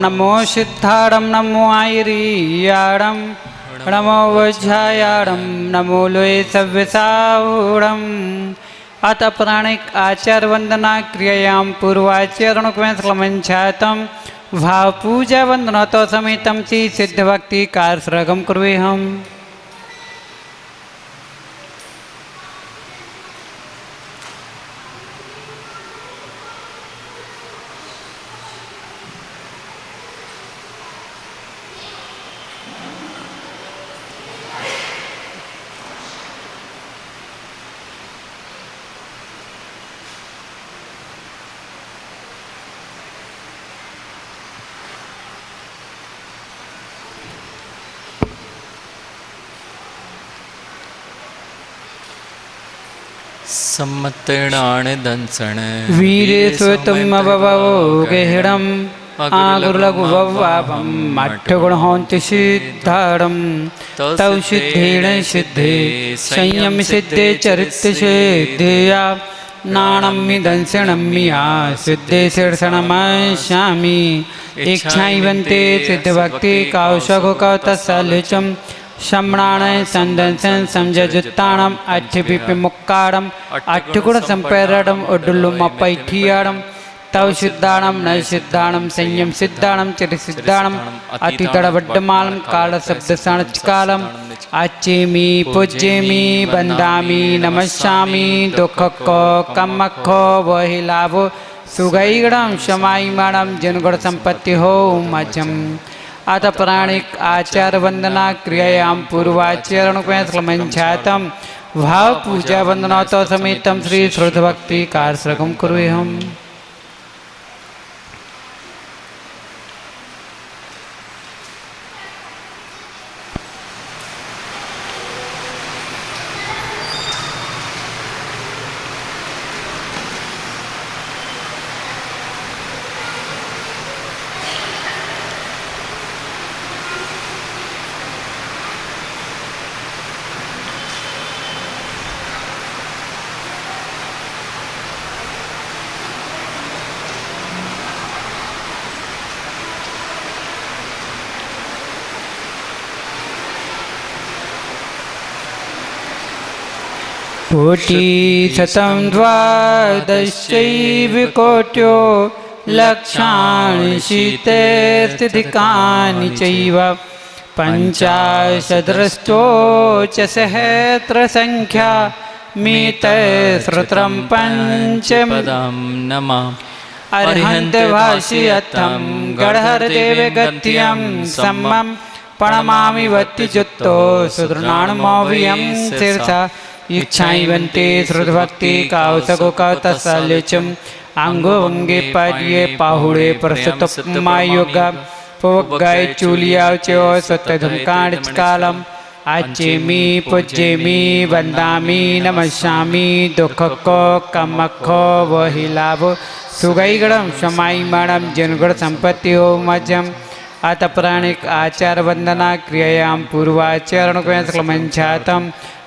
नमो सिद्धारं नमो आयरीयारं नमो वज्रायारं नमो लोये सव्यसाहूरम् अत प्राणिक आचार वंदना क्रियायां पूर्वाचरणोपमंछातं भाव पूजा वंदना तो समेतं श्री सिद्ध भक्ति कारसरगम कुर्वेहम्। सम्मतेणाण दंसण वीरे स्वतम अववो गेहड़म आगुर्लघु वव्वापम मठ्ठगुण होन्ति सिद्धारम तव सिद्धेण सिद्धे संयम सिद्धे चरित्र सिद्धिया नाणम्मि दंसणम्मिया सिद्धे शीर्षणमश्यामि इच्छाइवन्ते सिद्ध भक्ति कौशगो कौतसलुचम शमणाण संदंसन समझजुत्ताणम अठ्ठिपिपि मुक्कारम अठ्ठगुण संपेरडम उडुल्लुम पैठियारम तव सिद्धाणम न सिद्धाणम संयम सिद्धाणम चिर सिद्धाणम अतितड़वड्डमालम काल शब्द सणचकालम अच्चेमि पूज्येमि वंदामि नमस्यामि दुःखको कम्मखो वहि लाभो सुगैगणम शमायमाणम जनगुण संपत्ति हो मजम अथ प्राणिक आचार वंदना क्रियायां पूर्वाचरणोपमंछातं भाव पूजा वंदना तो समेतं श्री शुद्ध भक्ति कारसरगम कुर्वेहम्। कोटि शतं द्वादशैव कोट्यो लक्षाणि शीतेऽधिकानि चैव पञ्चाशद्रष्टो च सहस्रसंख्या मितस्रत्रं पञ्चपदं नमः अर्हन्तभाष्यर्थं गणहरदेवगत्यं सम्मं प्रणमामि वत्तिजुत्तो सुदृणाणमौव्यं शिरसा इच्छाइवन्ते श्रुतभक्ति कौसगो कौतसलुचम अंगो वंगे पर्ये पाहुड़े प्रसुतमायुगा पोगाय चूलियाव चो सत्यधुमकाणचकालम आचेमि पूज्येमि वंदामि नमस्यामि दुःखको कम्मखो वहि लाभो सुगैगणम शमायमाणम जनगुण संपत्ति हो मजम अत प्राणिक आचार वंदना क्रियायां पूर्वाचरणोपमंछातं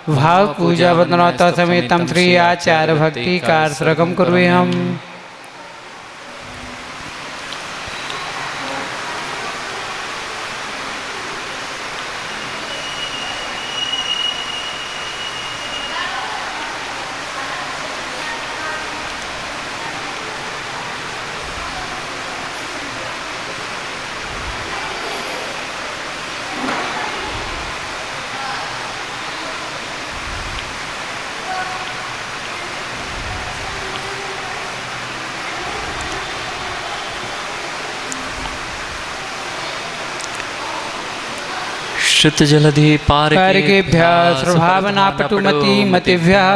भाव पूजा वंदना तो समेतं श्री आचार्य भक्ति कारसरगम कुर्वेहम्। श्रुतजलधि पारकेभ्यः सर्वभावना पटुमती मतिभ्यः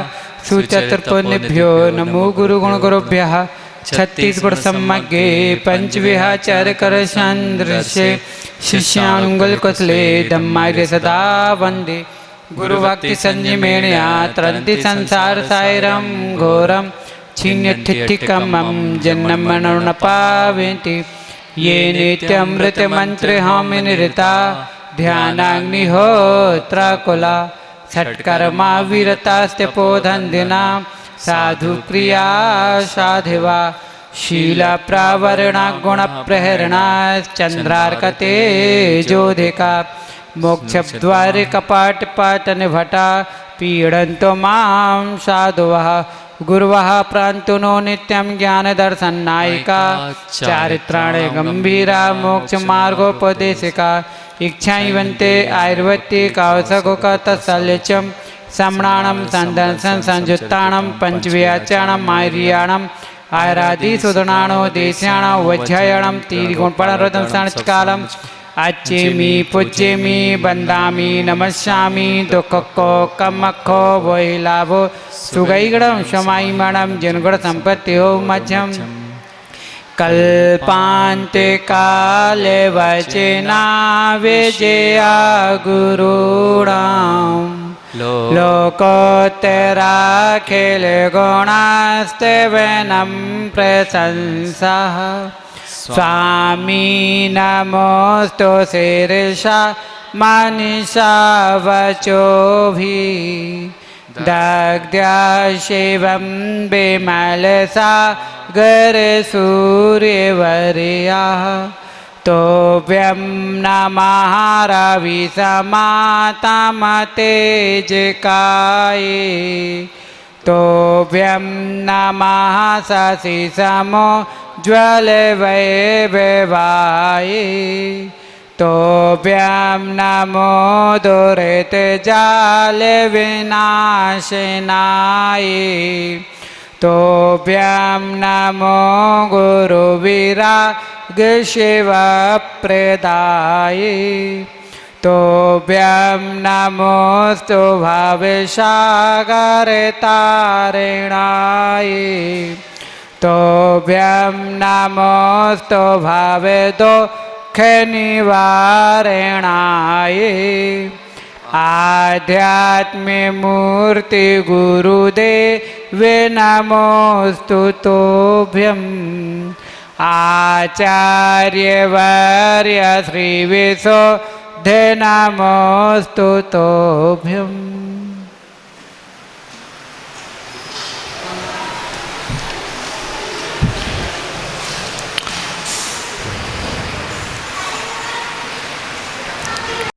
सुचतुर्पुण्यभ्यो नमो गुरुगुणगुरुभ्यः छत्तीसगुण सम्मग्गे पंचविहाचार कर चंद्रशे शिष्यानुगुल कुशले धम्मार्य सदा वंदे गुरुभक्ति संयमेणया त्रन्ति संसार सायरं घोरं छिन्नठिठिकमं जन्म न पावेति ये नित्यमृत मंत्र हम निरता ध्यानाग्निहोत्रकुला षट्कर्मा विरतास्ते पोधन्दिना साधु प्रिया साधिवा शील प्रावरणा गुण प्रहरणा चंद्रार्कते जोधिका मोक्षद्वार कपाट पाटन भटा पीडन्तो मां साधुवः गुरुवः प्रान्तुनो नित्यं ज्ञानदर्शननायिका चारित्राणि गम्भीरा मोक्षमार्गोपदेशिका इच्छाइवन्ते आयुर्वेदिकौसगोकतशल्यचं सम्राणं सन्दर्शन संयुत्ताणं पंचव्याचाणं आर्याणं आयरादिसुदनाणो देश्याणं वज्रायणं तीरिगुणपणरतं संस्कारम् अच्छेमी पूज्येमी वंदामी नमस्यामी दुःखको कमखो वैलाभो सुगैगणं समायमणं जनगण संपत्ति हो मध्यम कल्पान्ते काले वचना विजया गुरूणां लोकोत्तराखिल गुणास्ते वनं प्रशंसः स्वामी नमोस्तु शीर्षा मनीषा वचो भी दग्ध्या शिवं विमलसा गरसूर्यवर्याः तोभ्यं नमः रविसमातमतेजकाये तोभ्यं नमः शशिसमो ज्वलवैभवाय तोभ्यं नमो दुरितजालविनाशनाय तोभ्यं नमो गुरुविरागशिवप्रदाय तोभ्यं नमोस्तु भवसागरतारिणाय तोभ्यं नमोस्तु भवदुःखनिवारणाय आध्यात्ममूर्ति गुरुदेव नमोस्तु तोभ्यम् आचार्यवर्य श्रीविशुद्धे नमोस्तु तोभ्यम्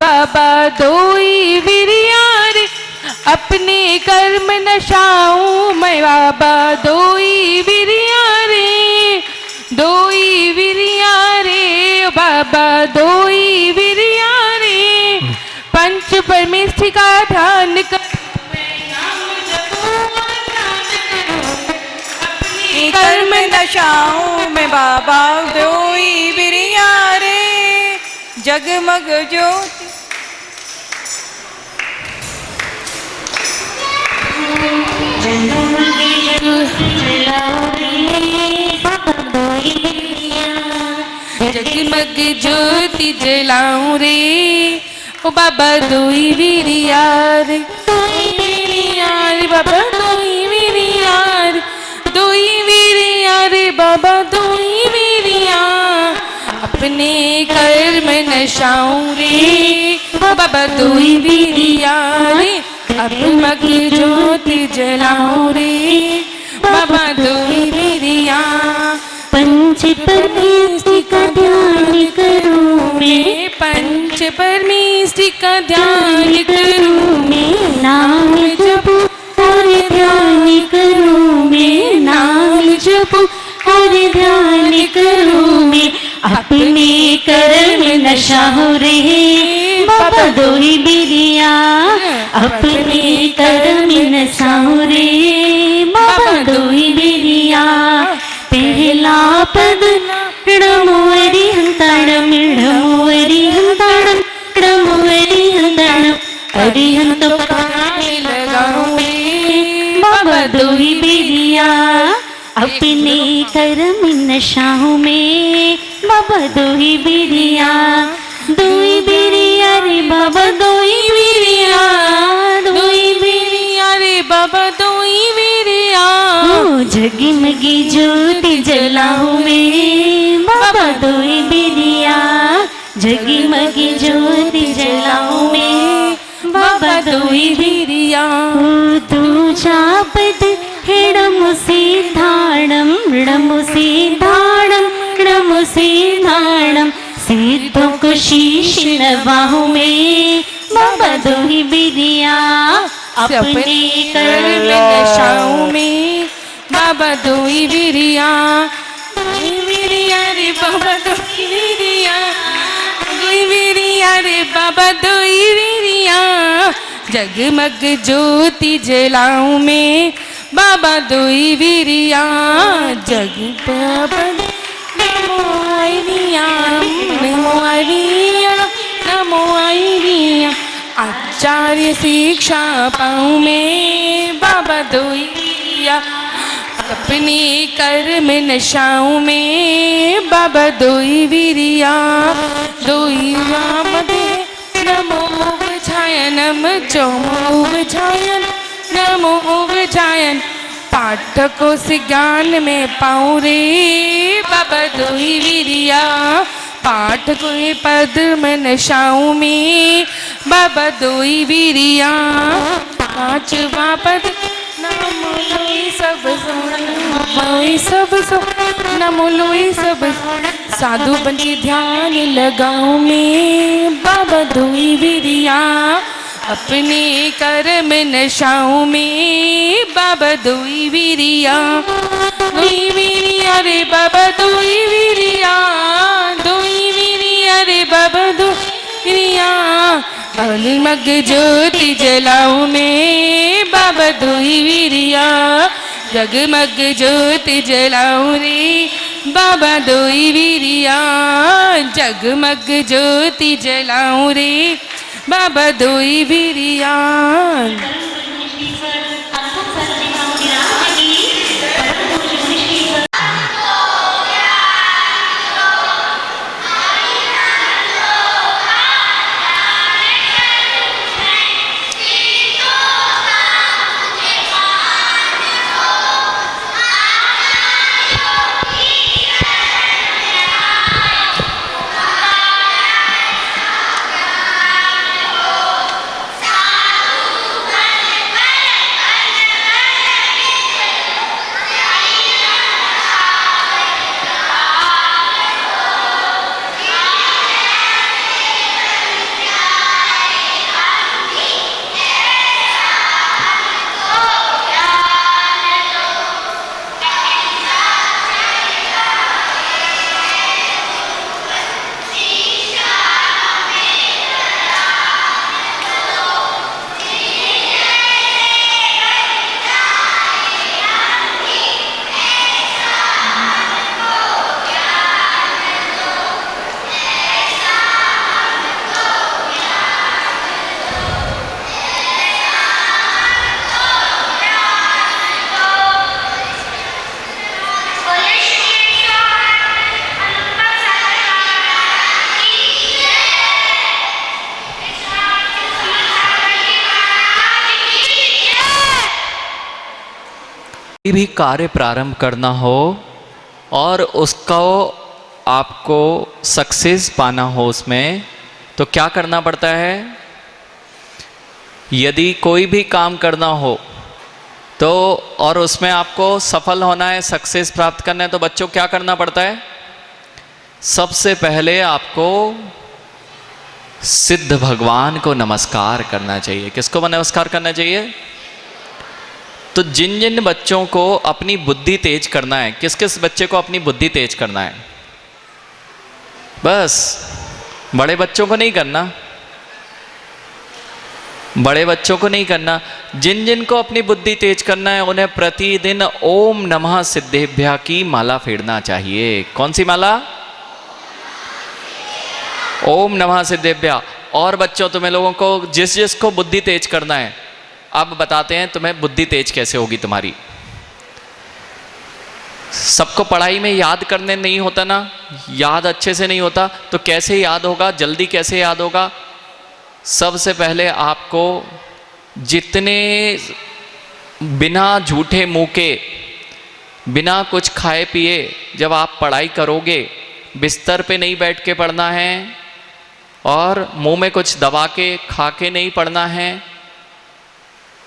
बाबा दोई विरियार अपने कर्म नशाऊं मैं बाबा दोई विरियारे दोई विरियारे बाबा दोई विरियारे पंच परमेष्ठि का ध्यान कर अपने कर्म नशाऊं मैं बाबा दोई विरियारे जगमग ज्योति जगमग ज्योति जलाऊं रे ओ बाबा दोई विरियार दोई विरियार बाबा दोई विरियार बाबा दोई विरियार अपने कर्म नशाऊं रे बाबा दोई विरियार जगमग ज्योति जलाऊं रे बाबा दोई विरियार पंच परमेष्ठि का ध्यान करूं मैं पंच परमेष्ठि का ध्यान करूं मैं नाम जपूं और ध्यान करूं मैं नाम जपूं और ध्यान करूं मैं अपने कर्म नशा हो रे बाबा दोई बिरिया अपने कर्म नशा हो रे बाबा दोई बिरिया पहला पद इडमोरी हंताड़म इडमोरी हंताड़म इडमोरी हंताड़म अरिहंत पकाने लगाऊं बाबा दोई बिरिया अपने कर्म नशाओं में बाबा दोई बिरिया रे बाबा दोई बिरिया रे बाबा दोई बिरिया जगमगी ज्योति जलाऊं मैं बाबा दोई बिरिया जगमगी ज्योति जलाऊं मैं बाबा दोई बिरिया दूजा पद हेडम सीधा सिद्धाणं नमो सिद्धाणं नमो सिद्धाणं सिद्धों को शीश नवाहू में बाबा दो ही बिरिया अपने कर में नशाओं में बाबा दो ही बिरिया रे बाबा दो ही बिरिया रे बाबा दो ही बिरिया जगमग ज्योति जलाऊं में बाबा दो ही बिरिया जग बाबा नमो आईरिया नमो आईरिया नमो आईरिया आचार्य शिक्षा पाऊं में बाबा दो ही बिरिया अपने कर्म नशाओं में बाबा दो ही बिरिया दो ही राम दे नमो उवझायन नमो उवझायन नमो उवझायन पाठकों से ज्ञान में पाऊं रे बाबा दो ही बिरिया पाठ कोई पद में नशाऊं में बाबा दो ही बिरिया पांचवा पद नमो लोई सब लोई सब नमो लोई सब साधु बन के ध्यान लगाऊं में बाबा दो ही बिरिया अपने कर्म नशाओं में बाबा दो ही बिरिया रे बाबा दो ही बिरिया रे बाबा दो बिरिया जगमग ज्योति जलाऊं में बाबा दो ही बिरिया जगमग ज्योति जलाऊं रे बाबा दो ही बिरिया जगमग ज्योति जलाऊं रे बाबा दो ही बिरिया कोई भी कार्य प्रारंभ करना हो और उसको आपको सक्सेस पाना हो उसमें, तो क्या करना पड़ता है? यदि कोई भी काम करना हो तो और उसमें आपको सफल होना है, सक्सेस प्राप्त करना है, तो बच्चों क्या करना पड़ता है? सबसे पहले आपको सिद्ध भगवान को नमस्कार करना चाहिए। किसको नमस्कार करना चाहिए? तो जिन जिन बच्चों को अपनी बुद्धि तेज करना है, किस किस बच्चे को अपनी बुद्धि तेज करना है? बस बड़े बच्चों को नहीं करना, बड़े बच्चों को नहीं करना। जिन जिन को अपनी बुद्धि तेज करना है उन्हें प्रतिदिन ओम नमः सिद्धेभ्यः की माला फेरना चाहिए। कौन सी माला? ओम नमः सिद्धेभ्यः। और बच्चों, तुम्हें लोगों को जिस जिस को बुद्धि तेज करना है, अब बताते हैं तुम्हें बुद्धि तेज कैसे होगी तुम्हारी। सबको पढ़ाई में याद करने नहीं होता ना, याद अच्छे से नहीं होता, तो कैसे याद होगा, जल्दी कैसे याद होगा? सबसे पहले आपको जितने बिना झूठे मुंह के, बिना कुछ खाए पिए जब आप पढ़ाई करोगे, बिस्तर पे नहीं बैठ के पढ़ना है और मुंह में कुछ दबा के खा के नहीं पढ़ना है,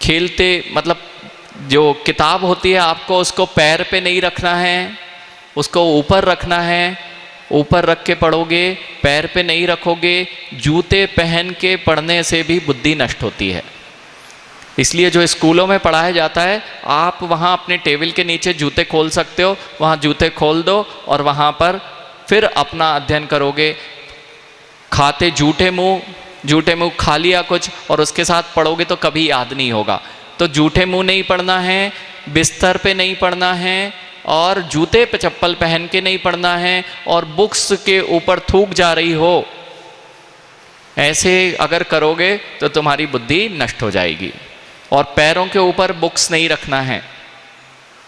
खेलते मतलब जो किताब होती है आपको उसको पैर पे नहीं रखना है, उसको ऊपर रखना है। ऊपर रख के पढ़ोगे, पैर पे नहीं रखोगे। जूते पहन के पढ़ने से भी बुद्धि नष्ट होती है। इसलिए जो स्कूलों में पढ़ाया जाता है, आप वहाँ अपने टेबल के नीचे जूते खोल सकते हो, वहाँ जूते खोल दो और वहाँ पर फिर अपना अध्ययन करोगे। खाते जूठे मुंह खा लिया कुछ और उसके साथ पढ़ोगे तो कभी याद नहीं होगा। तो जूठे मुंह नहीं पढ़ना है, बिस्तर पे नहीं पढ़ना है, और जूते पे चप्पल पहन के नहीं पढ़ना है, और बुक्स के ऊपर थूक जा रही हो, ऐसे अगर करोगे तो तुम्हारी बुद्धि नष्ट हो जाएगी। और पैरों के ऊपर बुक्स नहीं रखना है,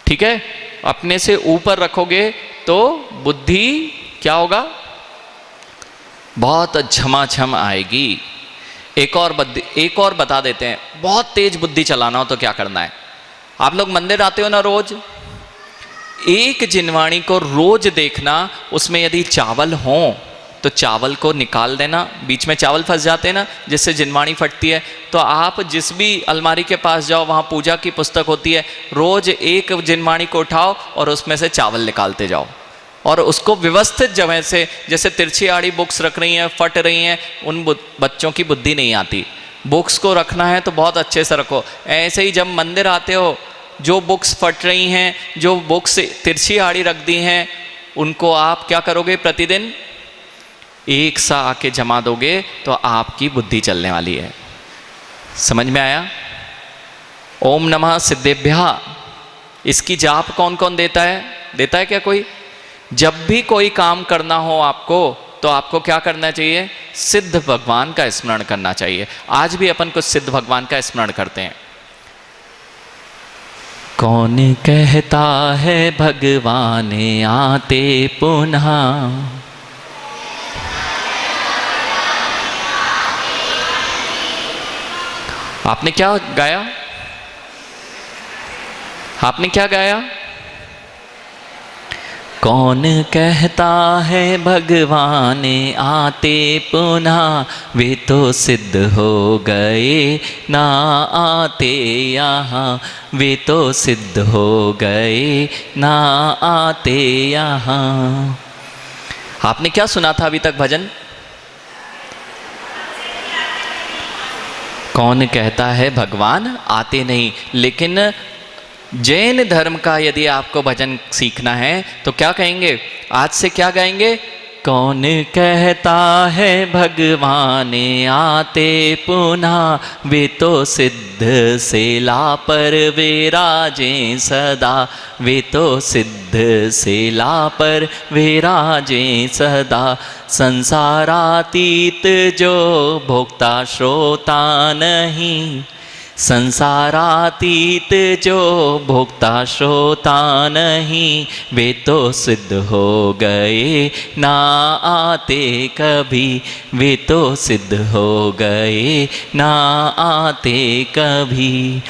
ठीक है? अपने से ऊपर रखोगे तो बुद्धि क्या होगा? बहुत झमाझम आएगी। एक और बता देते हैं, बहुत तेज बुद्धि चलाना हो तो क्या करना है। आप लोग मंदिर आते हो ना रोज, एक जिनवाणी को रोज देखना, उसमें यदि चावल हो तो चावल को निकाल देना। बीच में चावल फंस जाते हैं ना, जिससे जिनवाणी फटती है। तो आप जिस भी अलमारी के पास जाओ, वहाँ पूजा की पुस्तक होती है, रोज एक जिनवाणी को उठाओ और उसमें से चावल निकालते जाओ, और उसको व्यवस्थित जगह से, जैसे तिरछी आड़ी बुक्स रख रही हैं, फट रही हैं, उन बच्चों की बुद्धि नहीं आती। बुक्स को रखना है तो बहुत अच्छे से रखो। ऐसे ही जब मंदिर आते हो, जो बुक्स फट रही हैं, जो बुक्स तिरछी आड़ी रख दी हैं, उनको आप क्या करोगे? प्रतिदिन एक सा आके जमा दोगे तो आपकी बुद्धि चलने वाली है। समझ में आया? ओम नमः सिद्धेभ्यः, इसकी जाप कौन कौन देता है? देता है क्या कोई? जब भी कोई काम करना हो आपको, तो आपको क्या करना चाहिए? सिद्ध भगवान का स्मरण करना चाहिए। आज भी अपन कुछ सिद्ध भगवान का स्मरण करते हैं। कौन कहता है भगवान आते पुनः, आपने क्या गाया? आपने क्या गाया? कौन कहता है भगवान आते पुनः, वे तो सिद्ध हो गए ना आते यहाँ, वे तो सिद्ध हो गए ना आते यहाँ। आपने क्या सुना था अभी तक भजन? कौन कहता है भगवान आते नहीं। लेकिन जैन धर्म का यदि आपको भजन सीखना है तो क्या कहेंगे? आज से क्या गाएंगे? कौन कहता है भगवान आते पुनः, वे तो सिद्ध से लापर विराजे सदा, वे तो सिद्ध से लापर विराजे सदा। संसारातीत जो भोक्ता श्रोता नहीं, संसारातीत जो भोक्ता श्रोता नहीं, वे तो सिद्ध हो गए ना आते कभी, वे तो सिद्ध हो गए ना आते कभी।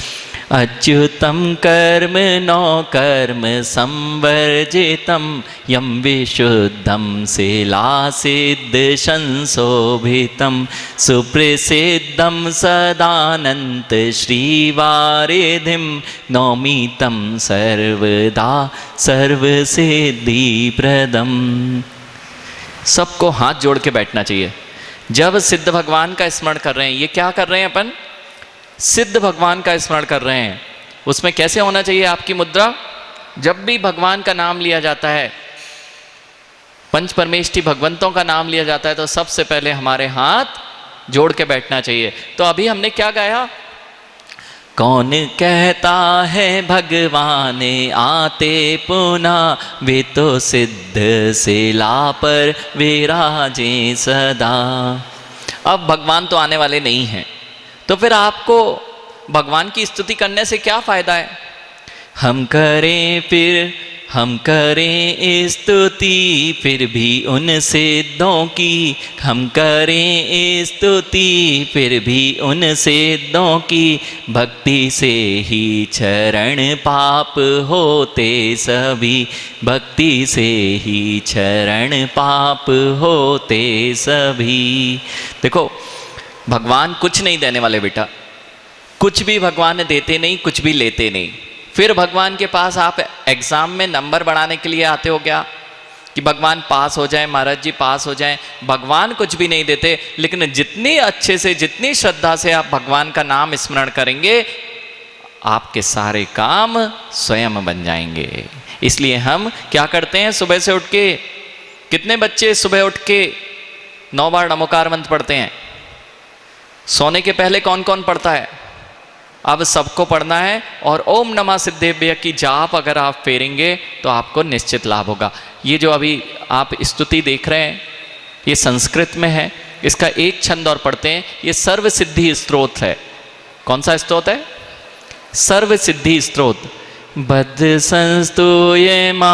अच्युतम कर्म नौ कर्म संवर्जितम, यम विशुद्धम शिला सिद्ध संशोभितम, सुप्रसिद्धम सदानंत श्रीवारिधिम, नौमितम सर्वदा सर्वसिद्धि प्रदम। सबको हाथ जोड़ के बैठना चाहिए जब सिद्ध भगवान का स्मरण कर रहे हैं। ये क्या कर रहे हैं अपन? सिद्ध भगवान का स्मरण कर रहे हैं। उसमें कैसे होना चाहिए आपकी मुद्रा? जब भी भगवान का नाम लिया जाता है, पंच परमेष्ठी भगवंतों का नाम लिया जाता है, तो सबसे पहले हमारे हाथ जोड़ के बैठना चाहिए। तो अभी हमने क्या गाया? कौन कहता है भगवान आते पुनः, वे तो सिद्ध शिला पर विराजे सदा। अब भगवान तो आने वाले नहीं हैं, तो फिर आपको भगवान की स्तुति करने से क्या फायदा है? हम करें स्तुति फिर भी उन सिद्धों की, हम करें स्तुति फिर भी उन सिद्धों की, भक्ति से ही चरण पाप होते सभी, भक्ति से ही चरण पाप होते सभी। देखो, भगवान कुछ नहीं देने वाले बेटा, कुछ भी भगवान देते नहीं, कुछ भी लेते नहीं। फिर भगवान के पास आप एग्जाम में नंबर बढ़ाने के लिए आते हो क्या, कि भगवान पास हो जाए, महाराज जी पास हो जाए। भगवान कुछ भी नहीं देते, लेकिन जितनी अच्छे से, जितनी श्रद्धा से आप भगवान का नाम स्मरण करेंगे, आपके सारे काम स्वयं बन जाएंगे। इसलिए हम क्या करते हैं, सुबह से उठ के, कितने बच्चे सुबह उठ के 9 बार नमोकार मंत्र पढ़ते हैं? सोने के पहले कौन कौन पढ़ता है? अब सबको पढ़ना है। और ओम नमः सिद्धेभ्य की जाप अगर आप फेरेंगे तो आपको निश्चित लाभ होगा। ये जो अभी आप स्तुति देख रहे हैं, ये संस्कृत में है, इसका एक छंद और पढ़ते हैं। ये सर्व सिद्धि स्तोत्र है। कौन सा स्तोत्र है? सर्व सिद्धि स्तोत्र। बद्ध संस्तूयमानं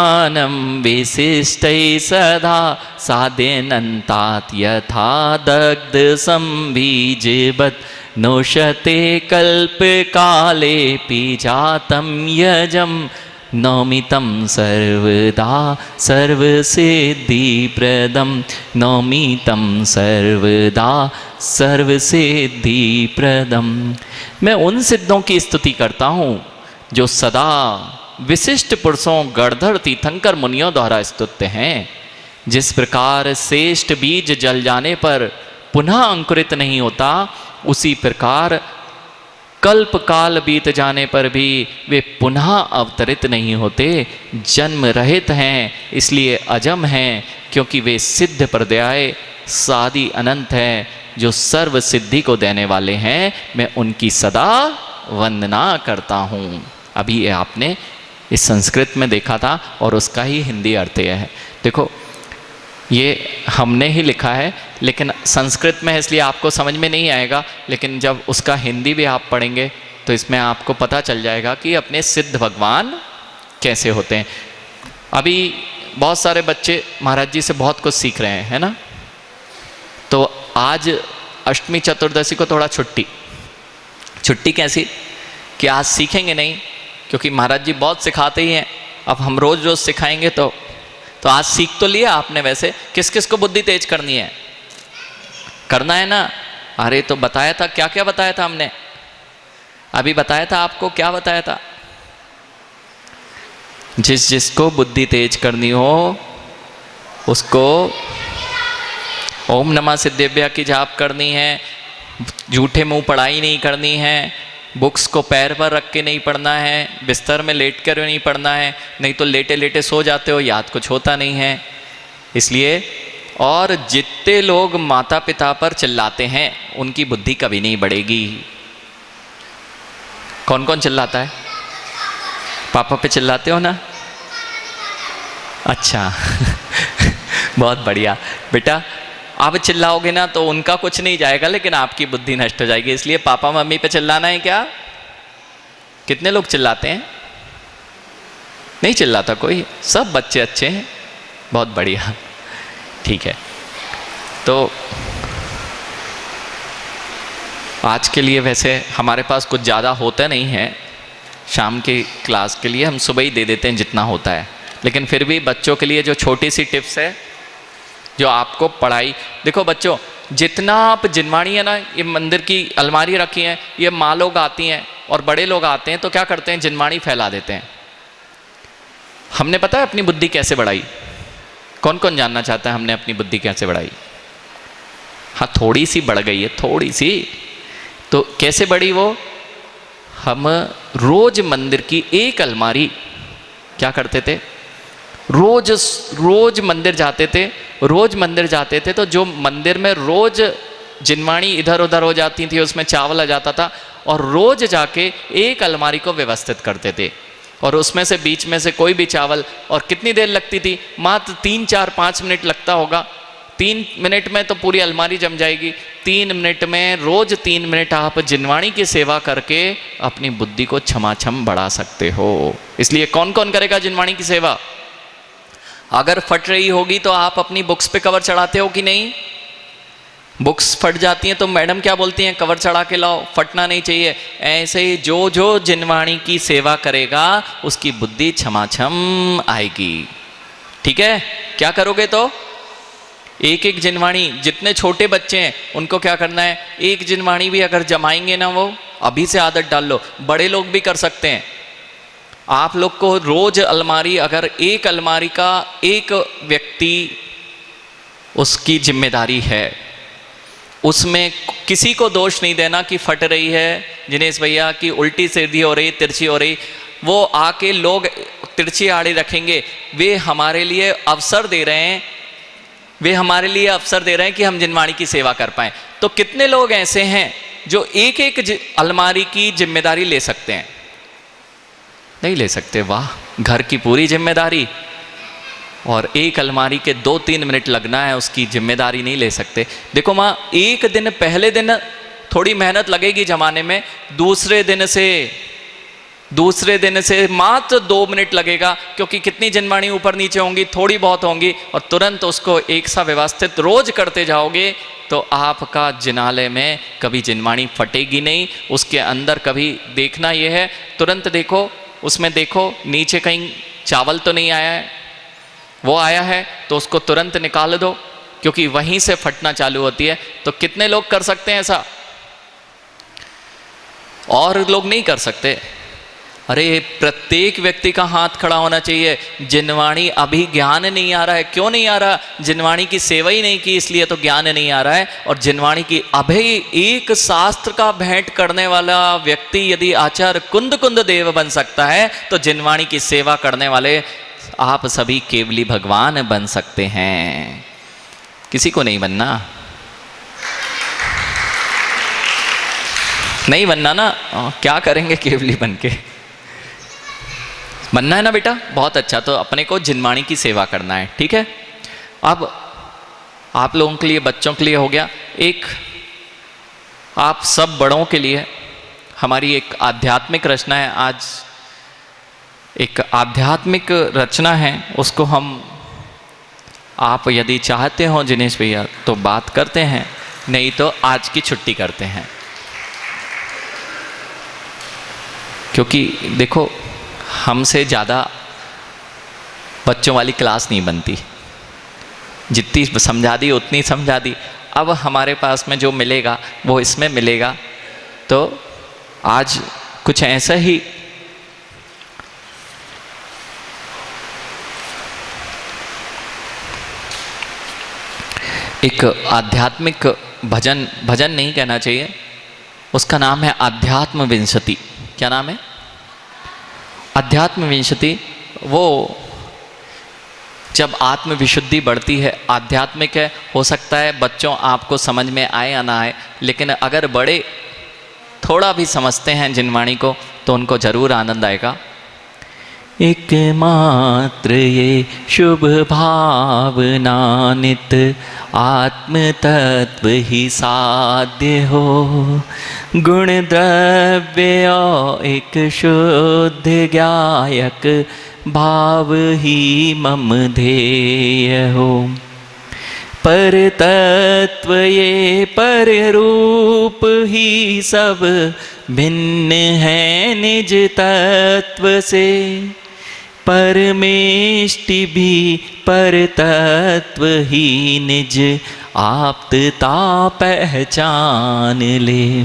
विशिष्टै सदा साधेनन्तात यथा दग्ध संबीजवत् नोषते कल्पकालेऽपि जातं यजं नौमितं सर्वदा सर्वसिद्धिप्रदं नौमितं सर्वदा सर्वसिद्धिप्रदम। मैं उन सिद्धों की स्तुति करता हूँ जो सदा विशिष्ट पुरुषों गणधर तीर्थंकर मुनियों द्वारा स्तुत्य हैं। जिस प्रकार श्रेष्ठ बीज जल जाने पर पुनः अंकुरित नहीं होता, उसी प्रकार कल्प काल बीत जाने पर भी वे पुनः अवतरित नहीं होते, जन्म रहित हैं, इसलिए अजम हैं, क्योंकि वे सिद्ध पर्याय सादि अनंत हैं, जो सर्व सिद्धि को देने वाले हैं। मैं उनकी सदा वंदना करता हूँ। अभी ये आपने इस संस्कृत में देखा था और उसका ही हिंदी अर्थ यह है। देखो, ये हमने ही लिखा है, लेकिन संस्कृत में है इसलिए आपको समझ में नहीं आएगा, लेकिन जब उसका हिंदी भी आप पढ़ेंगे तो इसमें आपको पता चल जाएगा कि अपने सिद्ध भगवान कैसे होते हैं। अभी बहुत सारे बच्चे महाराज जी से बहुत कुछ सीख रहे हैं, है ना? तो आज अष्टमी चतुर्दशी को थोड़ा छुट्टी कैसी कि आज सीखेंगे नहीं, क्योंकि महाराज जी बहुत सिखाते ही हैं। अब हम रोज रोज सिखाएंगे तो आज सीख तो लिया आपने। वैसे किस किस को बुद्धि तेज करनी है, करना है ना? अरे तो बताया था, क्या क्या बताया था हमने? अभी बताया था आपको, क्या बताया था? जिस जिसको बुद्धि तेज करनी हो उसको ओम नमः सिद्धेभ्य की जाप करनी है, झूठे मुंह पढ़ाई नहीं करनी है, बुक्स को पैर पर रख के नहीं पढ़ना है, बिस्तर में लेट कर नहीं पढ़ना है, नहीं तो लेटे लेटे सो जाते हो, याद कुछ होता नहीं है। इसलिए, और जितने लोग माता पिता पर चिल्लाते हैं उनकी बुद्धि कभी नहीं बढ़ेगी। कौन कौन चिल्लाता है? पापा पे चिल्लाते हो ना? अच्छा बहुत बढ़िया बेटा। अब चिल्लाओगे ना तो उनका कुछ नहीं जाएगा, लेकिन आपकी बुद्धि नष्ट हो जाएगी। इसलिए पापा मम्मी पे चिल्लाना है क्या? कितने लोग चिल्लाते हैं? नहीं चिल्लाता कोई, सब बच्चे अच्छे हैं, बहुत बढ़िया, ठीक है। तो आज के लिए वैसे हमारे पास कुछ ज़्यादा होता नहीं है, शाम की क्लास के लिए हम सुबह ही दे देते हैं जितना होता है, लेकिन फिर भी बच्चों के लिए जो छोटी सी टिप्स है, जो आपको पढ़ाई, देखो बच्चों, जितना आप जिनवाणी है ना, ये मंदिर की अलमारी रखी है, ये माँ लोग आती हैं और बड़े लोग आते हैं तो क्या करते हैं, जिनवाणी फैला देते हैं। हमने पता है अपनी बुद्धि कैसे बढ़ाई? कौन कौन जानना चाहता है हमने अपनी बुद्धि कैसे बढ़ाई? हाँ, थोड़ी सी बढ़ गई है, थोड़ी सी। तो कैसे बढ़ी वो? हम रोज मंदिर की एक अलमारी क्या करते थे, रोज मंदिर जाते थे, तो जो मंदिर में रोज जिनवाणी इधर उधर हो जाती थी, उसमें चावल आ जाता था, और रोज जाके एक अलमारी को व्यवस्थित करते थे, और उसमें से बीच में से कोई भी चावल, और कितनी देर लगती थी? मात्र 3, 4, 5 मिनट लगता होगा। 3 मिनट में तो पूरी अलमारी जम जाएगी। 3 मिनट में, रोज 3 मिनट आप जिनवाणी की सेवा करके अपनी बुद्धि को छमाछम बढ़ा सकते हो। इसलिए कौन कौन करेगा जिनवाणी की सेवा? अगर फट रही होगी तो आप अपनी बुक्स पे कवर चढ़ाते हो कि नहीं? बुक्स फट जाती हैं तो मैडम क्या बोलती हैं, कवर चढ़ा के लाओ, फटना नहीं चाहिए। ऐसे ही जो जिनवाणी की सेवा करेगा उसकी बुद्धि छमाछम आएगी। ठीक है? क्या करोगे तो? एक एक जिनवाणी, जितने छोटे बच्चे हैं उनको क्या करना है, एक जिनवाणी भी अगर जमाएंगे ना, वो अभी से आदत डाल लो। बड़े लोग भी कर सकते हैं। आप लोग को रोज अलमारी, अगर एक अलमारी का एक व्यक्ति उसकी जिम्मेदारी है, उसमें किसी को दोष नहीं देना कि फट रही है जिनेश भैया की, उल्टी सीधी हो रही, तिरछी हो रही। वो आके लोग तिरछी आड़ी रखेंगे, वे हमारे लिए अवसर दे रहे हैं, वे हमारे लिए अवसर दे रहे हैं कि हम जिनवाणी की सेवा कर पाएं। तो कितने लोग ऐसे हैं जो एक एक अलमारी की जिम्मेदारी ले सकते हैं? नहीं ले सकते। वाह, घर की पूरी जिम्मेदारी और एक अलमारी के 2-3 मिनट लगना है उसकी जिम्मेदारी नहीं ले सकते। देखो माँ, एक दिन पहले दिन थोड़ी मेहनत लगेगी जमाने में, दूसरे दिन से मात्र 2 मिनट लगेगा, क्योंकि कितनी जिनवाणी ऊपर नीचे होंगी, थोड़ी बहुत होंगी, और तुरंत उसको एक सा व्यवस्थित रोज करते जाओगे तो आपका जिनालय में कभी जिनवाणी फटेगी नहीं। उसके अंदर कभी देखना यह है, तुरंत देखो उसमें, देखो नीचे कहीं चावल तो नहीं आया है, वो आया है तो उसको तुरंत निकाल दो, क्योंकि वहीं से फटना चालू होती है। तो कितने लोग कर सकते हैं ऐसा? और लोग नहीं कर सकते। अरे प्रत्येक व्यक्ति का हाथ खड़ा होना चाहिए। जिनवाणी अभी ज्ञान नहीं आ रहा है, क्यों नहीं आ रहा? जिनवाणी की सेवा ही नहीं की, इसलिए तो ज्ञान नहीं आ रहा है। और जिनवाणी की अभी एक शास्त्र का भेंट करने वाला व्यक्ति यदि आचार्य कुंद कुंद देव बन सकता है, तो जिनवाणी की सेवा करने वाले आप सभी केवली भगवान बन सकते हैं। किसी को नहीं बनना, नहीं बनना ना, क्या करेंगे केवली बन के? बनना है ना बेटा, बहुत अच्छा। तो अपने को जिनवाणी की सेवा करना है, ठीक है। अब आप लोगों के लिए, बच्चों के लिए हो गया। एक आप सब बड़ों के लिए हमारी एक आध्यात्मिक रचना है। आज एक आध्यात्मिक रचना है, उसको हम, आप यदि चाहते हो जिनेश भैया तो बात करते हैं, नहीं तो आज की छुट्टी करते हैं। क्योंकि देखो, हमसे ज़्यादा बच्चों वाली क्लास नहीं बनती, जितनी समझा दी उतनी समझा दी। अब हमारे पास में जो मिलेगा वो इसमें मिलेगा। तो आज कुछ ऐसा ही एक आध्यात्मिक भजन नहीं कहना चाहिए, उसका नाम है अध्यात्म विंशति। क्या नाम है? अध्यात्म विंशति। वो जब आत्म विशुद्धि बढ़ती है, आध्यात्मिक है, हो सकता है बच्चों आपको समझ में आए या ना आए, लेकिन अगर बड़े थोड़ा भी समझते हैं जिनवाणी को तो उनको जरूर आनंद आएगा। एकमात्र ये शुभ भावना नित आत्म तत्व ही साध्य हो, गुण द्रव्य और एक शुद्ध ज्ञायक भाव ही मम ध्येय हो। पर तत्व ये पर रूप ही सब भिन्न है निज तत्व से, परमेष्टि भी पर तत्व ही निज आप्तता पहचान ले।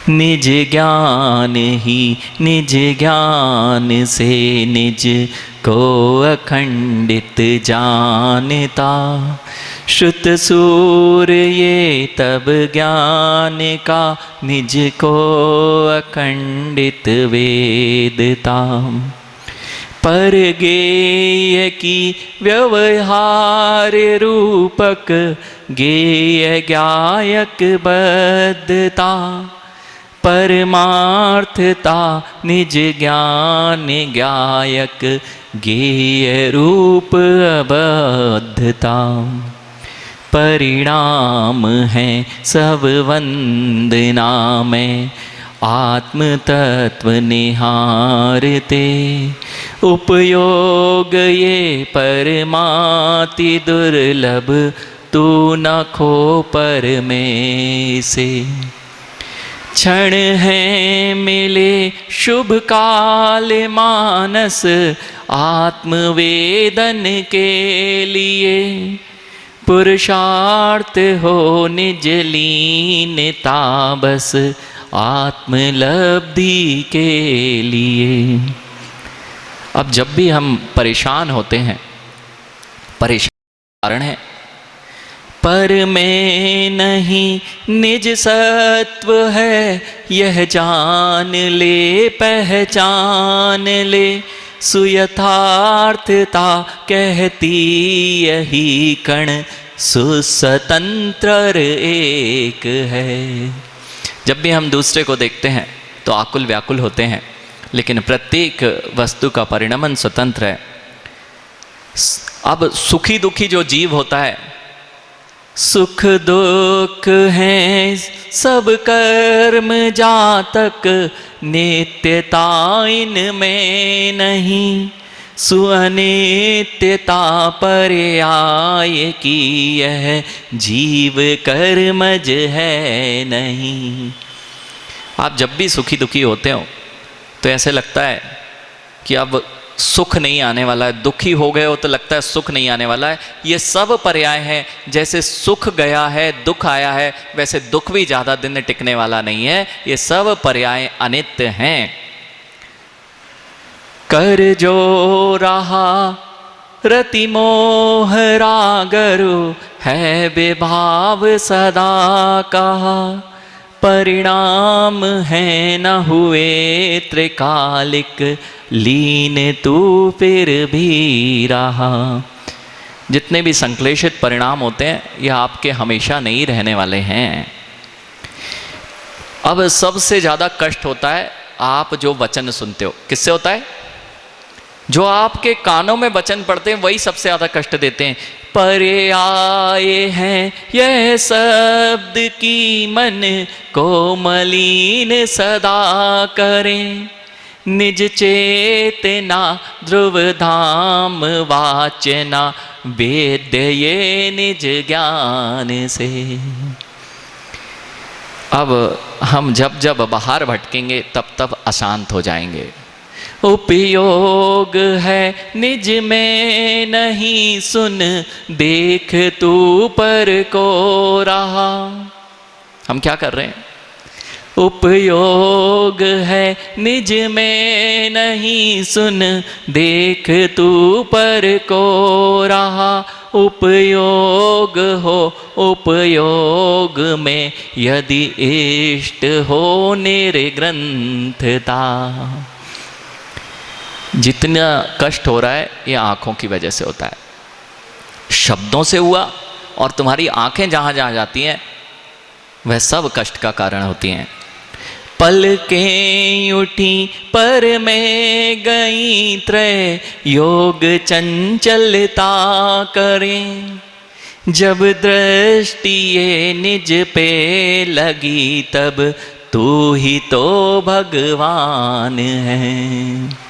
निज ज्ञान ही निज ज्ञान से निज को अखंडित जानता, श्रुत सूर्य ये तब ज्ञान का निज को अखंडित वेदता। पर गेय की व्यवहार रूपक गेय ज्ञायक बद्धता, परमार्थता निज ज्ञान ज्ञायक गेय रूप अबद्धता। परिणाम है सब वंदना में आत्म तत्व निहारते, उपयोग ये परमाति दुर्लभ तू न खो पर में से। क्षण है मिले शुभ काल मानस आत्मवेदन के लिए, पुरुषार्थ हो निज लीनता बस आत्मलब्धि के लिए। अब जब भी हम परेशान होते हैं, परेशान कारण है पर मैं नहीं निज सत्व है, यह जान ले पहचान ले, सुयथार्थता कहती यही कण, सुस्वतंत्र एक है। जब भी हम दूसरे को देखते हैं तो आकुल व्याकुल होते हैं, लेकिन प्रत्येक वस्तु का परिणमन स्वतंत्र है। अब सुखी दुखी जो जीव होता है, सुख दुख हैं सब कर्म जातक, नित्यता इनमें नहीं, सुअनित्यता पर्याय की यह जीव कर्मज है नहीं। आप जब भी सुखी दुखी होते हो तो ऐसे लगता है कि अब सुख नहीं आने वाला है, दुखी हो गए हो तो लगता है सुख नहीं आने वाला है। ये सब पर्याय है, जैसे सुख गया है दुख आया है, वैसे दुख भी ज़्यादा दिन टिकने वाला नहीं है। ये सब पर्याय अनित्य हैं। कर जो रहा रति मोह रागरु, है विभाव सदा कहा, परिणाम है न हुए त्रिकालिक, लीन तू फिर भी रहा। जितने भी संश्लेषित परिणाम होते हैं ये आपके हमेशा नहीं रहने वाले हैं। अब सबसे ज़्यादा कष्ट होता है आप जो वचन सुनते हो। किससे होता है? जो आपके कानों में वचन पढ़ते हैं वही सबसे ज़्यादा कष्ट देते हैं। पर्याय हैं यह शब्द की मन को मलिन सदा करें, निज चेतना ध्रुव धाम वाचना, वेद्य ये निज ज्ञान से। अब हम जब जब बाहर भटकेंगे तब तब अशांत हो जाएंगे। उपयोग है निज में नहीं सुन, देख तू पर को रहा। हम क्या कर रहे हैं? उपयोग है निज में नहीं सुन, देख तू पर को रहा। उपयोग हो उपयोग में, यदि इष्ट हो निर्ग्रंथता। जितना कष्ट हो रहा है ये आँखों की वजह से होता है, शब्दों से हुआ, और तुम्हारी आँखें जहाँ जहाँ जाती हैं वह सब कष्ट का कारण होती हैं। पलकें उठी पर में गई त्रय, योग चंचलता करें, जब दृष्टि ये निज पे लगी, तब तू ही तो भगवान है।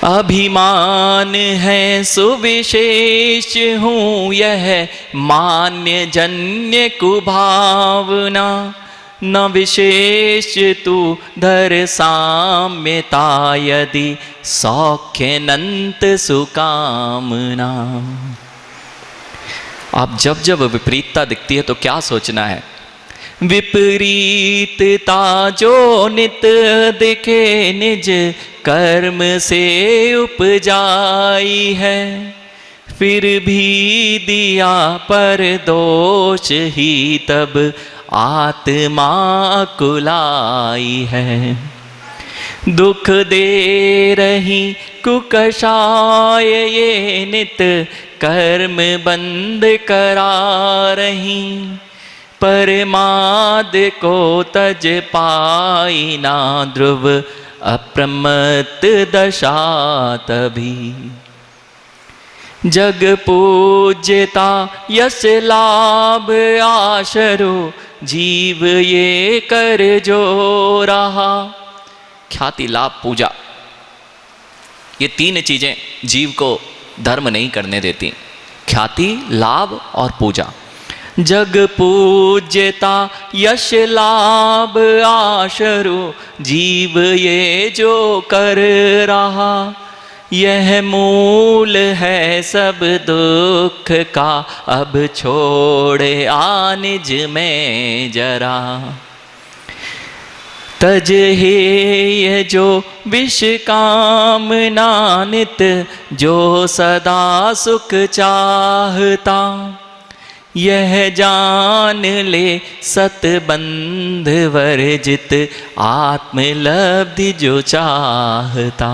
अभिमान है सुविशेष हूँ यह, मान्य जन्य कुभावना, न विशेष तू धर साम्यता, यदि सौख्यनंत सुकामना। आप जब जब विपरीतता दिखती है तो क्या सोचना है? विपरीतता जो नित दिखे, निज कर्म से उपजाई है, फिर भी दिया पर दोष ही, तब आत्मा कुलाई है। दुख दे रही कुकषाय ये नित, कर्म बंद करा रही, परमाद को तज पाई ना, ध्रुव अप्रमत्त दशा तभी। जग पूज्यता यश लाभ आशरो, जीव ये कर जो रहा। ख्याति लाभ पूजा, ये तीन चीजें जीव को धर्म नहीं करने देती, ख्याति लाभ और पूजा। जग पूज्यता यश लाभ आशरो, जीव ये जो कर रहा, यह मूल है सब दुख का, अब छोड़े आ निज में जरा। तज हेय जो विष कामना नित, जो सदा सुख चाहता, यह जान ले सतबंध वर्जित, आत्मलब्धि जो चाहता।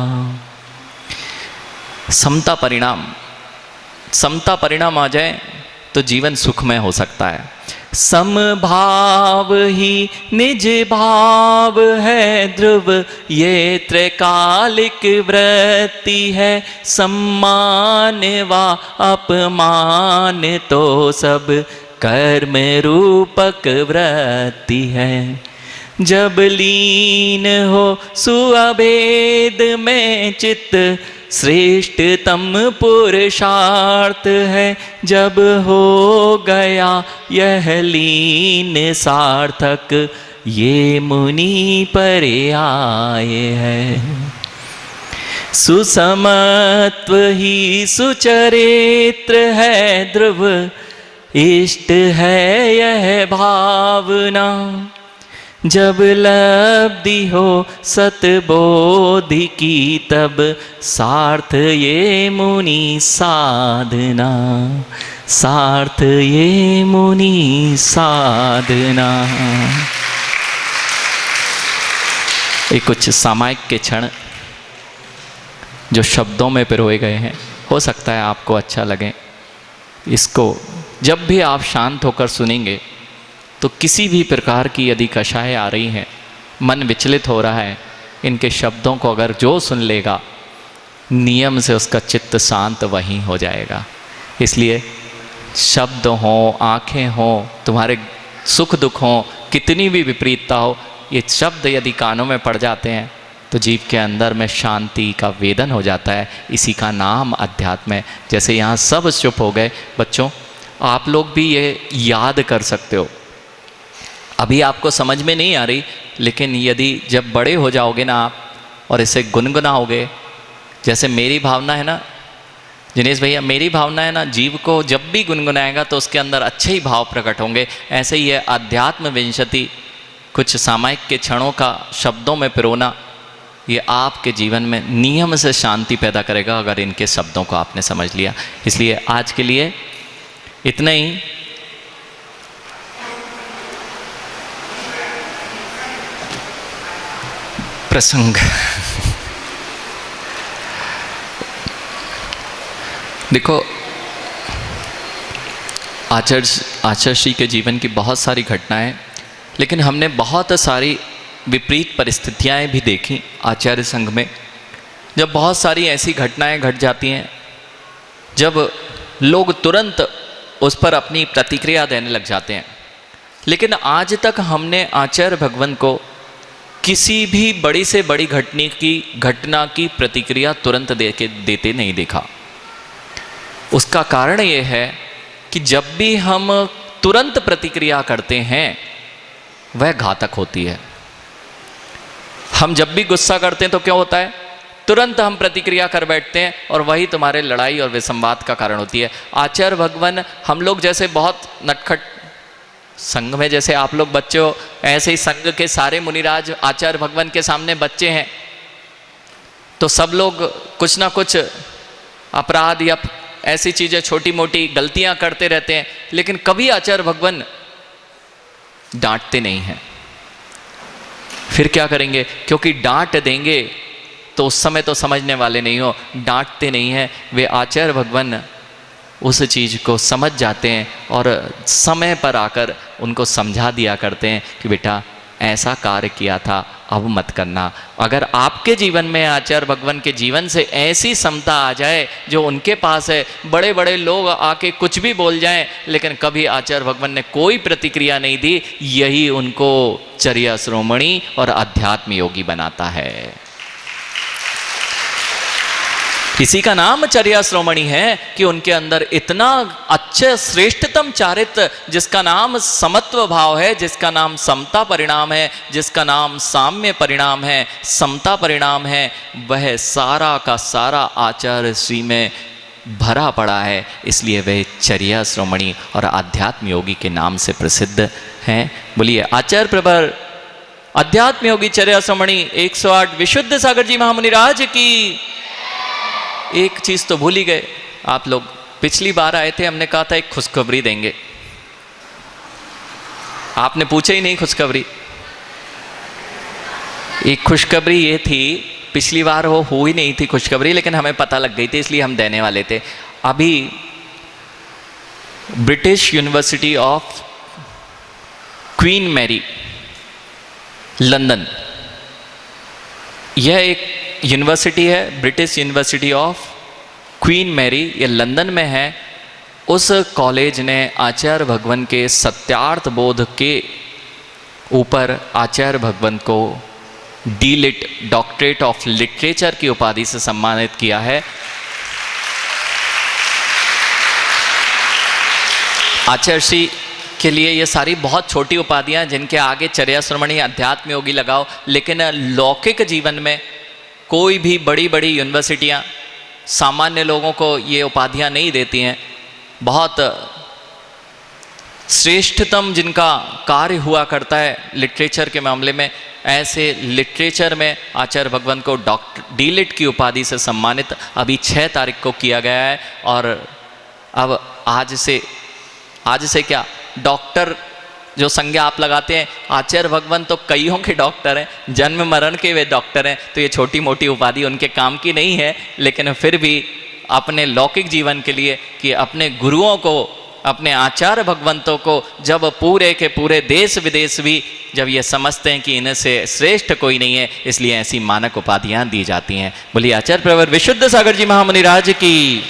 समता परिणाम आ जाए तो जीवन सुखमय हो सकता है। समभाव ही निज भाव है ध्रुव, ये त्रैकालिक वृत्ति है, सम्मान व अपमान तो सब कर्म रूपक वृत्ति है। जब लीन हो सुअभेद में चित्त, श्रेष्ठतम पुरुषार्थ है। जब हो गया यह लीन सार्थक, ये मुनि पर्याय है। सुसमत्व ही सुचरित्र है ध्रुव, इष्ट है यह भावना। जब लब्धि हो सतबोधि की, तब सार्थ ये मुनि साधना, सार्थ ये मुनि साधना। ये कुछ सामायिक के क्षण जो शब्दों में पिरोए गए हैं, हो सकता है आपको अच्छा लगे। इसको जब भी आप शांत होकर सुनेंगे तो किसी भी प्रकार की यदि कषाय आ रही हैं, मन विचलित हो रहा है, इनके शब्दों को अगर जो सुन लेगा, नियम से उसका चित्त शांत वहीं हो जाएगा। इसलिए शब्द हों, आँखें हों, तुम्हारे सुख दुख हों, कितनी भी विपरीतता हो, ये शब्द यदि कानों में पड़ जाते हैं तो जीव के अंदर में शांति का वेदन हो जाता है। इसी का नाम अध्यात्म है। जैसे यहाँ सब चुप हो गए, बच्चों आप लोग भी ये याद कर सकते हो। अभी आपको समझ में नहीं आ रही, लेकिन यदि जब बड़े हो जाओगे ना आप और इसे गुनगुनाओगे, जैसे मेरी भावना है ना जिनेश भैया, मेरी भावना है ना, जीव को जब भी गुनगुनाएगा तो उसके अंदर अच्छे ही भाव प्रकट होंगे। ऐसे ही है अध्यात्म विंशति, कुछ सामायिक के क्षणों का शब्दों में पिरोना, ये आपके जीवन में नियम से शांति पैदा करेगा अगर इनके शब्दों को आपने समझ लिया। इसलिए आज के लिए इतना ही। प्रसंग देखो, आचार्य श्री के जीवन की बहुत सारी घटनाएं, लेकिन हमने बहुत सारी विपरीत परिस्थितियां भी देखी आचार्य संघ में। जब बहुत सारी ऐसी घटनाएं घट जाती हैं, जब लोग तुरंत उस पर अपनी प्रतिक्रिया देने लग जाते हैं, लेकिन आज तक हमने आचार्य भगवान को किसी भी बड़ी से बड़ी घटना की प्रतिक्रिया तुरंत देते नहीं देखा। उसका कारण ये है कि जब भी हम तुरंत प्रतिक्रिया करते हैं वह घातक होती है। हम जब भी गुस्सा करते हैं तो क्या होता है, तुरंत हम प्रतिक्रिया कर बैठते हैं और वही तुम्हारे लड़ाई और विसंवाद का कारण होती है। आचार्य भगवान हम लोग जैसे बहुत नटखट संघ में, जैसे आप लोग बच्चे हो, ऐसे ही संघ के सारे मुनिराज आचार्य भगवान के सामने बच्चे हैं, तो सब लोग कुछ ना कुछ अपराध या ऐसी चीज़ें छोटी मोटी गलतियां करते रहते हैं, लेकिन कभी आचार्य भगवान डांटते नहीं हैं। फिर क्या करेंगे, क्योंकि डांट देंगे तो उस समय तो समझने वाले नहीं हो, डांटते नहीं हैं वे। आचार्य भगवान उस चीज़ को समझ जाते हैं और समय पर आकर उनको समझा दिया करते हैं कि बेटा ऐसा कार्य किया था, अब मत करना। अगर आपके जीवन में आचार्य भगवान के जीवन से ऐसी समता आ जाए जो उनके पास है, बड़े बड़े लोग आके कुछ भी बोल जाएं लेकिन कभी आचार्य भगवान ने कोई प्रतिक्रिया नहीं दी, यही उनको चर्या श्रोमणी और अध्यात्म योगी बनाता है। इसी का नाम चर्या श्रोमणी है कि उनके अंदर इतना अच्छे श्रेष्ठतम चारित्र, जिसका नाम समत्व भाव है, जिसका नाम समता परिणाम है, जिसका नाम साम्य परिणाम है, समता परिणाम है, वह सारा का सारा आचार्य श्री में भरा पड़ा है। इसलिए वह चर्या श्रोमणी और आध्यात्म योगी के नाम से प्रसिद्ध हैं। बोलिए आचार्य प्रवर अध्यात्म योगी चर्या श्रमणी 108 विशुद्ध सागर जी महामुनि राज की। एक चीज तो भूल ही गए आप लोग, पिछली बार आए थे, हमने कहा था एक खुशखबरी देंगे, आपने पूछा ही नहीं खुशखबरी। एक खुशखबरी ये थी, पिछली बार वो हुई नहीं थी खुशखबरी, लेकिन हमें पता लग गई थी इसलिए हम देने वाले थे। अभी British University of Queen Mary London, यह एक यूनिवर्सिटी है, British University of Queen Mary, ये लंदन में है। उस कॉलेज ने आचार्य भगवंत के सत्यार्थ बोध के ऊपर आचार्य भगवंत को डीलिट, डॉक्टरेट ऑफ लिटरेचर की उपाधि से सम्मानित किया है। आचार्य श्री के लिए ये सारी बहुत छोटी उपाधियां, जिनके आगे चर्या श्रमणी अध्यात्म योगी लगाओ, लेकिन लौकिक जीवन में कोई भी बड़ी बड़ी यूनिवर्सिटियां सामान्य लोगों को ये उपाधियां नहीं देती हैं। बहुत श्रेष्ठतम जिनका कार्य हुआ करता है लिटरेचर के मामले में, ऐसे लिटरेचर में आचार्य भगवंत को डीलिट की उपाधि से सम्मानित अभी 6 तारीख को किया गया है। और अब आज से क्या, डॉक्टर जो संज्ञा आप लगाते हैं, आचार्य भगवंत तो कईयों के डॉक्टर हैं, जन्म मरण के वे डॉक्टर हैं, तो ये छोटी मोटी उपाधि उनके काम की नहीं है। लेकिन फिर भी अपने लौकिक जीवन के लिए, कि अपने गुरुओं को, अपने आचार्य भगवंतों को जब पूरे के पूरे देश विदेश भी जब ये समझते हैं कि इनसे श्रेष्ठ कोई नहीं है, इसलिए ऐसी मानक उपाधियां दी जाती हैं। बोलिए आचार्य प्रवर विशुद्ध सागर जी महामुनि राज की।